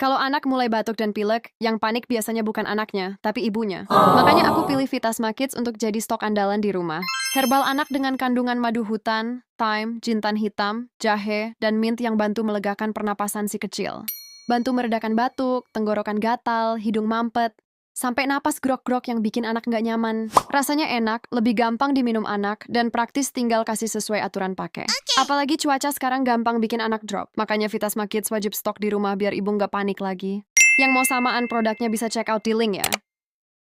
Kalau anak mulai batuk dan pilek, yang panik biasanya bukan anaknya, tapi ibunya. Makanya aku pilih Vitasma Kids untuk jadi stok andalan di rumah. Herbal anak dengan kandungan madu hutan, thyme, jintan hitam, jahe, dan mint yang bantu melegakan pernapasan si kecil. Bantu meredakan batuk, tenggorokan gatal, hidung mampet, sampai napas grok-grok yang bikin anak nggak nyaman. Rasanya enak, lebih gampang diminum anak, dan praktis tinggal kasih sesuai aturan pakai. Apalagi cuaca sekarang gampang bikin anak drop. Makanya Vitasma Kids wajib stok di rumah biar ibu nggak panik lagi. Yang mau samaan produknya bisa check out di link ya.